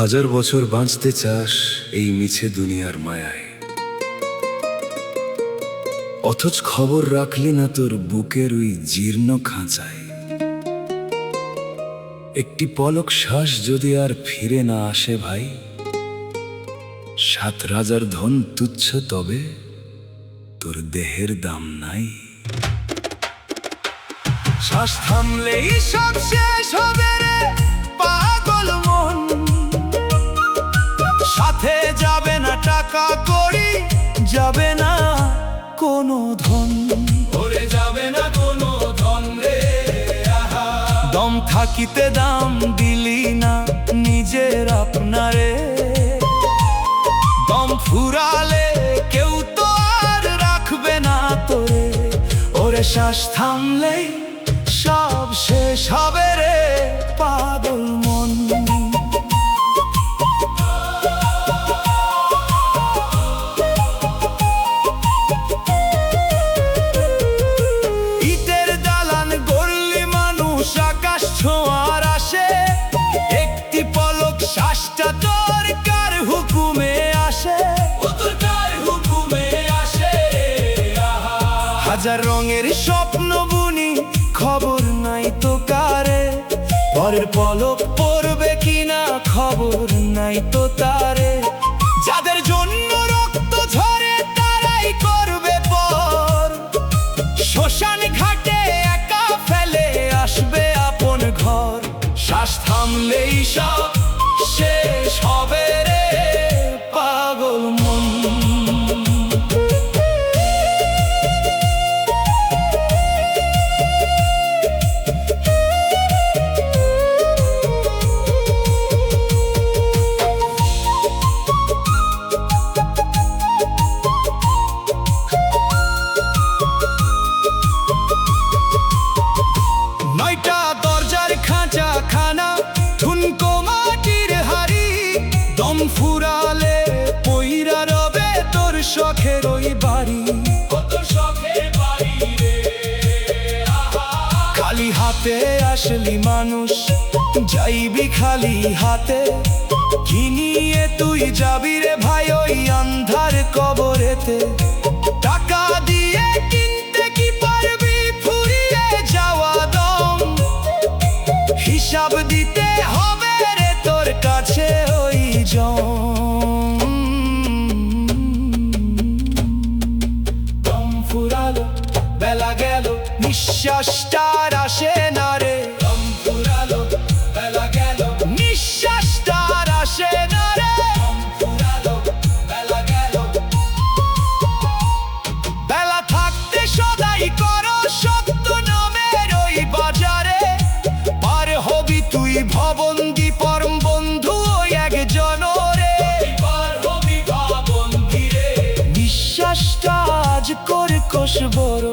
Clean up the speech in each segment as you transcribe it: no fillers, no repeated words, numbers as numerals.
হাজার বছর বাঁচতে চাস এই মিছে দুনিয়ার মায়ায়, অথচ খবর রাখলি না তোর বুকের ওই জীর্ণ খাঁচায়। একটি পলক শ্বাস যদি আর ফিরে না আসে ভাই, 7 রাজার ধন তুচ্ছ, তবে তোর দেহের দাম নাই। শ্বাস থামলেই সব শেষ হবে রে পাগল মন, সাথে যাবে না টাকা কড়ি, যাবে না কোনো ধন, ওরে যাবে না কোনো ধন রে। দম থাকিতে দাম দিলি না নিজের আপনারে, দম ফুরালে কেউ তো আর রাখবে না তোরে। ওরে শ্বাস থামলেই সব শেষ হবে রে পাগল মন। ইটের দালান গড়লি মানুষ আকাশ ছোঁয়ার আসে, একটি পলক শ্বাসটা দরকার হুকুমে আসে, হুকুমে আসে। হাজার রঙের স্বপ্ন বুনি, খবর নাই তো কারে, পরের পলক পড়বে কিনা খবর নাই তো তারে। যাদের জন্য রক্ত ঝরে তারাই করবে পর, শ্মশান ঘাটে একা ফেলে আসবে আপন ঘর। শ্বাস থামলেই সব শেষ হবে রে পাগল মন। খানা ঠুনকো মাটির হাড়ি, দম ফুরালে পইরা রবে তোর শখের ওই বাড়ি, খালি হাতে আসলি মানুষ যাইবি খালি হাতে, কি নিয়ে তুই যাবি রে ভাই ওই আন্ধার কবরেতে। টাকা দিয়ে কিনতে কি পারবি ফুরিয়ে যাওয়া দম, হিসাব দিতে হবে রে তোর কাছে ওই জম। দম ফুরালো বেলা গেল নিঃশ্বাসটার আসে না রে, দম ফুরালো বেলা গেল নিঃশ্বাসটার আসে না রে, দম ফুরালো বেলা গেল। বেলা থাকতে সদাই করো সত্য নামের ওই বাজারে, পার হবি তুই ভবন্দি পরম বন্ধু ওই একজন রে, পার হবি ভবন্দি রে। বিশ্বাসটা আজ করে কোষ বড়,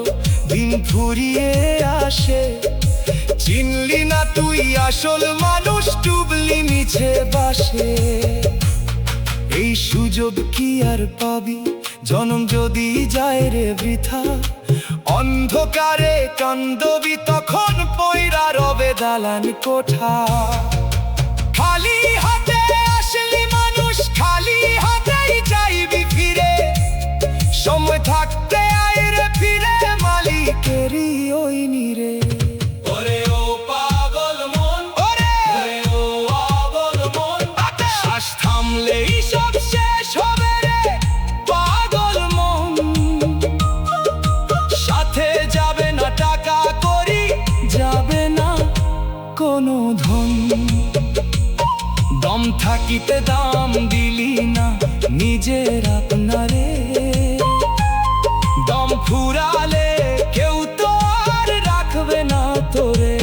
দিন ফুরিয়ে আসে, চিনলি না তুই আসল মানুষ ডুবলি মিছে বাসে। এই সুযোগ কি আর পাবি জনম যদি যায় রে বৃথা, অন্ধকারে কান্দবি তখন পয়রা রবে দালান কোঠা। খালি হাতে আসলি মানুষ খালি হাতেই যাইবি ফিরে, সময় থাকতে আয় রে ফিরে মালিকেরই ওই নিরে। ওরে ও পাগল মন, ওরে ও পাগল মন, শ্বাস থামলেই সব শেষ হবে রে পাগল মন, সাথে যাবে না টাকা করি, যাবে না কোনো ধন, দম থাকিতে দাম দিলি না নিজের আপনারে, দম ফুরালে কেউ তো আর রাখবে না তোরে।